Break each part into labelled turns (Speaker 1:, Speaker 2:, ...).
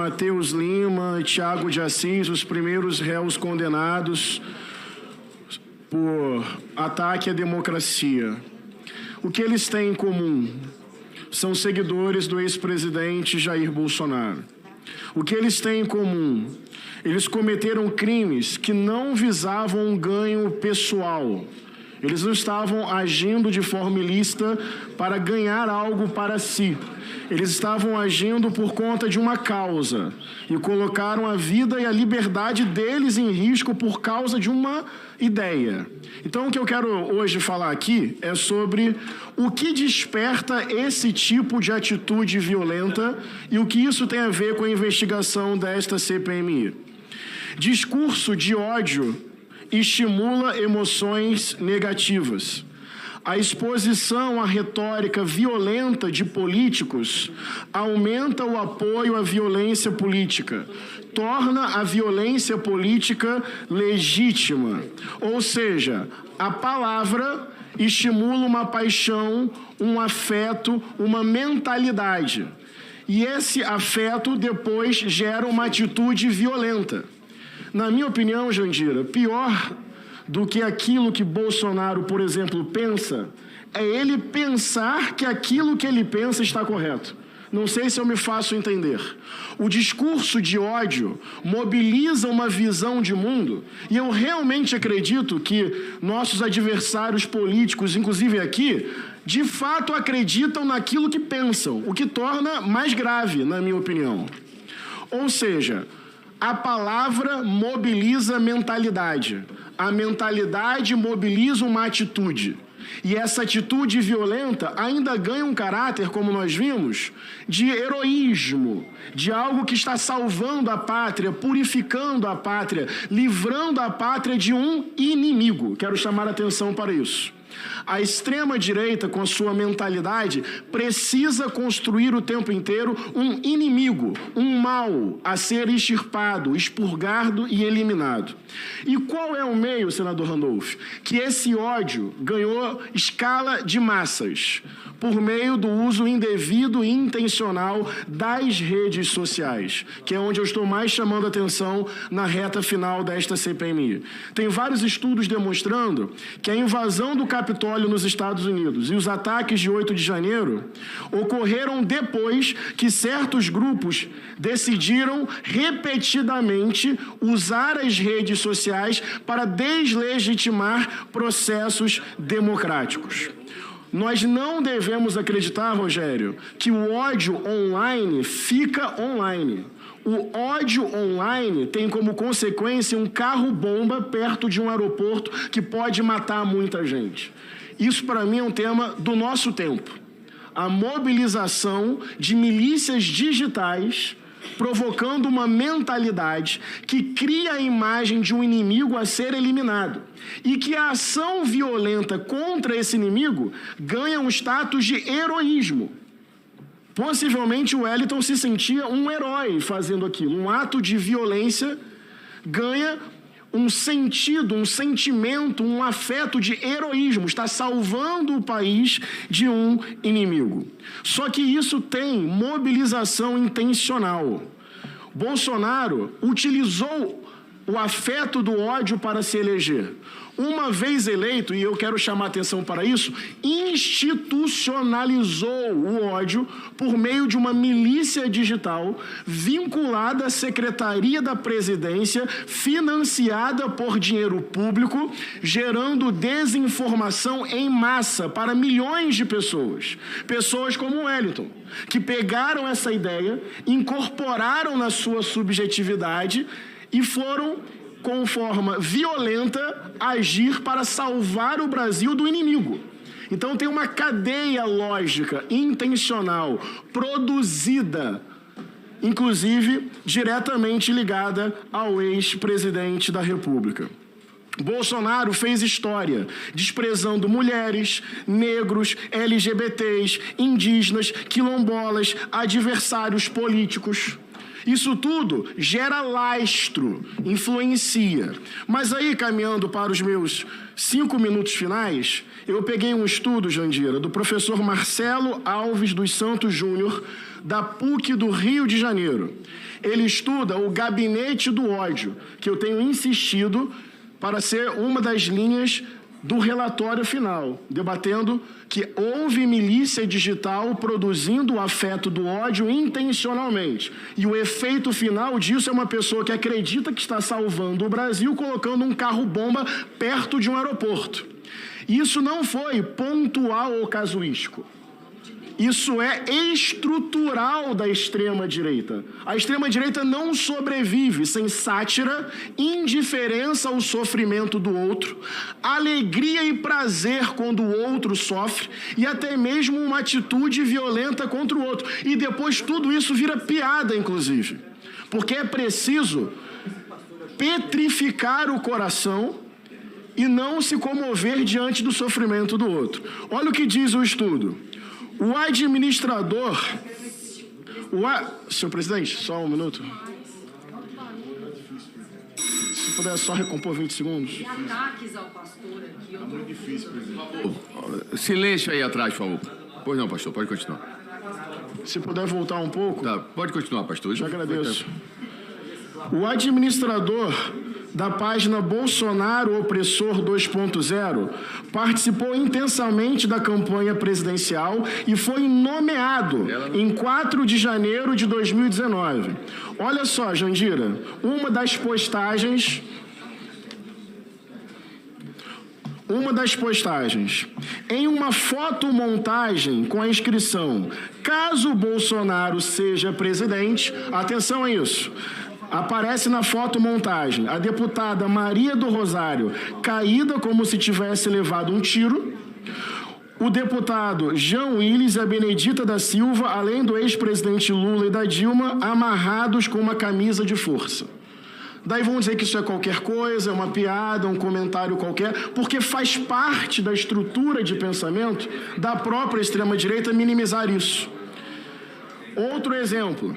Speaker 1: Mateus Lima e Tiago de Assis, os primeiros réus condenados por ataque à democracia. O que eles têm em comum? São seguidores do ex-presidente Jair Bolsonaro. O que eles têm em comum? Eles cometeram crimes que não visavam um ganho pessoal. Eles não estavam agindo de forma ilícita para ganhar algo para si. Eles estavam agindo por conta de uma causa e colocaram a vida e a liberdade deles em risco por causa de uma ideia. Então, o que eu quero hoje falar aqui é sobre o que desperta esse tipo de atitude violenta e o que isso tem a ver com a investigação desta CPMI. Discurso de ódio estimula emoções negativas. A exposição à retórica violenta de políticos aumenta o apoio à violência política, torna a violência política legítima. Ou seja, a palavra estimula uma paixão, um afeto, uma mentalidade. E esse afeto depois gera uma atitude violenta. Na minha opinião, Jandira, pior do que aquilo que Bolsonaro, por exemplo, pensa, é ele pensar que aquilo que ele pensa está correto. Não sei se eu me faço entender. O discurso de ódio mobiliza uma visão de mundo e eu realmente acredito que nossos adversários políticos, inclusive aqui, de fato acreditam naquilo que pensam, o que torna mais grave, na minha opinião. Ou seja, a palavra mobiliza a mentalidade. A mentalidade mobiliza uma atitude. E essa atitude violenta ainda ganha um caráter, como nós vimos, de heroísmo, de algo que está salvando a pátria, purificando a pátria, livrando a pátria de um inimigo. Quero chamar a atenção para isso. A extrema-direita, com a sua mentalidade, precisa construir o tempo inteiro um inimigo, um mal a ser extirpado, expurgado e eliminado. E qual é o meio, senador Randolph, que esse ódio ganhou escala de massas? Por meio do uso indevido e intencional das redes sociais, que é onde eu estou mais chamando a atenção na reta final desta CPMI. Tem vários estudos demonstrando que a invasão do Capitólio nos Estados Unidos e os ataques de 8 de janeiro ocorreram depois que certos grupos decidiram repetidamente usar as redes sociais para deslegitimar processos democráticos. Nós não devemos acreditar, Rogério, que o ódio online fica online. O ódio online tem como consequência um carro-bomba perto de um aeroporto que pode matar muita gente. Isso, para mim, é um tema do nosso tempo. A mobilização de milícias digitais provocando uma mentalidade que cria a imagem de um inimigo a ser eliminado e que a ação violenta contra esse inimigo ganha um status de heroísmo. Possivelmente o Wellington se sentia um herói fazendo aquilo. Um ato de violência ganha um sentido, um sentimento, um afeto de heroísmo. Está salvando o país de um inimigo. Só que isso tem mobilização intencional. Bolsonaro utilizou o afeto do ódio para se eleger. Uma vez eleito, e eu quero chamar atenção para isso, institucionalizou o ódio por meio de uma milícia digital vinculada à Secretaria da Presidência, financiada por dinheiro público, gerando desinformação em massa para milhões de pessoas. Pessoas como o Wellington, que pegaram essa ideia, incorporaram na sua subjetividade e foram, com forma violenta, agir para salvar o Brasil do inimigo. Então tem uma cadeia lógica, intencional, produzida, inclusive diretamente ligada ao ex-presidente da República. Bolsonaro fez história, desprezando mulheres, negros, LGBTs, indígenas, quilombolas, adversários políticos. Isso tudo gera lastro, influencia. Mas aí, caminhando para os meus 5 minutos finais, eu peguei um estudo, Jandira, do professor Marcelo Alves dos Santos Júnior, da PUC do Rio de Janeiro. Ele estuda o gabinete do ódio, que eu tenho insistido para ser uma das linhas do relatório final, debatendo que houve milícia digital produzindo o afeto do ódio intencionalmente. E o efeito final disso é uma pessoa que acredita que está salvando o Brasil colocando um carro-bomba perto de um aeroporto. Isso não foi pontual ou casuístico. Isso é estrutural da extrema-direita. A extrema-direita não sobrevive sem sátira, indiferença ao sofrimento do outro, alegria e prazer quando o outro sofre e até mesmo uma atitude violenta contra o outro. E depois tudo isso vira piada, inclusive. Porque é preciso petrificar o coração e não se comover diante do sofrimento do outro. Olha o que diz o estudo. O administrador... Senhor presidente, só um minuto. Se puder só recompor 20 segundos.
Speaker 2: E ataques ao pastor aqui.
Speaker 3: Tá muito difícil, presidente.
Speaker 4: Silêncio aí atrás, por favor. Pois não, pastor, pode continuar.
Speaker 1: Se puder voltar um pouco.
Speaker 4: Tá, pode continuar, pastor.
Speaker 1: Te agradeço. O administrador da página Bolsonaro Opressor 2.0 participou intensamente da campanha presidencial e foi nomeado em 4 de janeiro de 2019. Olha só, Jandira, uma das postagens, em uma fotomontagem com a inscrição "Caso Bolsonaro seja presidente", atenção a isso, aparece na fotomontagem a deputada Maria do Rosário caída como se tivesse levado um tiro, o deputado Jean Willis e a Benedita da Silva, além do ex-presidente Lula e da Dilma, amarrados com uma camisa de força. Daí vão dizer que isso é qualquer coisa, é uma piada, um comentário qualquer, porque faz parte da estrutura de pensamento da própria extrema-direita minimizar isso. Outro exemplo.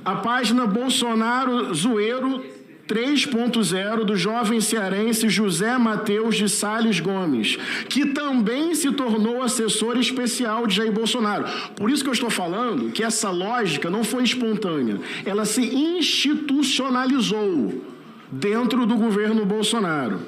Speaker 1: A página Bolsonaro Zoeiro 3.0 do jovem cearense José Mateus de Salles Gomes, que também se tornou assessor especial de Jair Bolsonaro. Por isso que eu estou falando que essa lógica não foi espontânea, ela se institucionalizou dentro do governo Bolsonaro.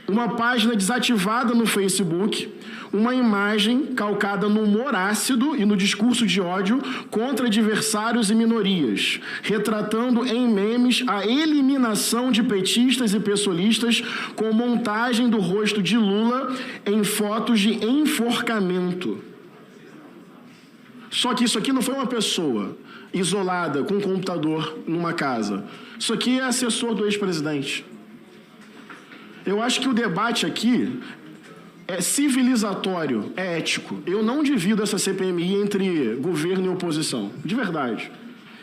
Speaker 1: Uma página desativada no Facebook, uma imagem calcada no humor ácido e no discurso de ódio contra adversários e minorias, retratando em memes a eliminação de petistas e pessoalistas com montagem do rosto de Lula em fotos de enforcamento. Só que isso aqui não foi uma pessoa isolada com um computador numa casa. Isso aqui é assessor do ex-presidente. Eu acho que o debate aqui é civilizatório, é ético. Eu não divido essa CPMI entre governo e oposição, de verdade.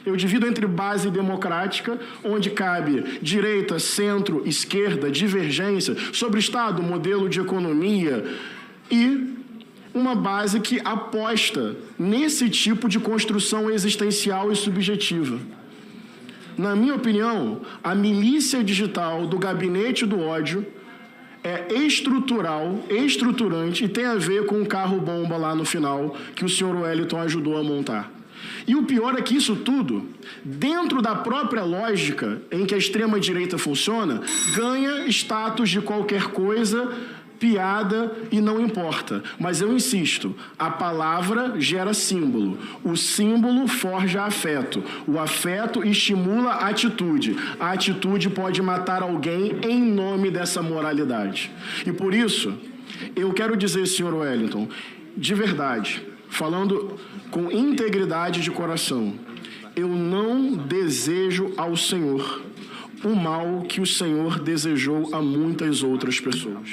Speaker 1: Eu divido entre base democrática, onde cabe direita, centro, esquerda, divergência, sobre Estado, modelo de economia, e uma base que aposta nesse tipo de construção existencial e subjetiva. Na minha opinião, a milícia digital do gabinete do ódio é estrutural, estruturante e tem a ver com o carro-bomba lá no final que o senhor Wellington ajudou a montar. E o pior é que isso tudo, dentro da própria lógica em que a extrema-direita funciona, ganha status de qualquer coisa, piada e não importa. Mas eu insisto, a palavra gera símbolo, o símbolo forja afeto, o afeto estimula a atitude pode matar alguém em nome dessa moralidade. E por isso, eu quero dizer, senhor Wellington, de verdade, falando com integridade de coração, eu não desejo ao Senhor o mal que o Senhor desejou a muitas outras pessoas.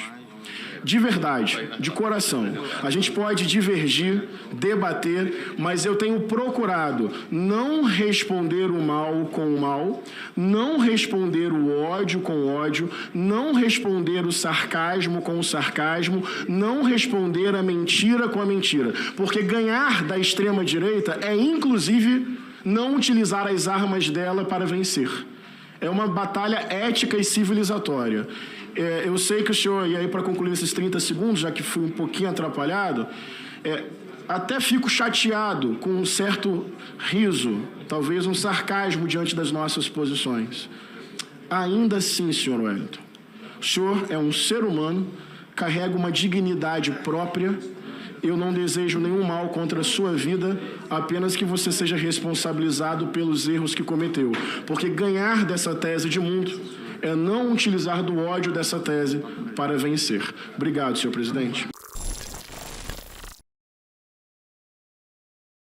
Speaker 1: De verdade, de coração. A gente pode divergir, debater, mas eu tenho procurado não responder o mal com o mal, não responder o ódio com o ódio, não responder o sarcasmo com o sarcasmo, não responder a mentira com a mentira. Porque ganhar da extrema-direita é, inclusive, não utilizar as armas dela para vencer. É uma batalha ética e civilizatória. Eu sei que o senhor, e aí para concluir esses 30 segundos, já que fui um pouquinho atrapalhado, até fico chateado com um certo riso, talvez um sarcasmo diante das nossas posições. Ainda assim, senhor Wellington, o senhor é um ser humano, carrega uma dignidade própria. Eu não desejo nenhum mal contra a sua vida, apenas que você seja responsabilizado pelos erros que cometeu. Porque ganhar dessa tese de mundo é não utilizar do ódio dessa tese para vencer. Obrigado, senhor presidente.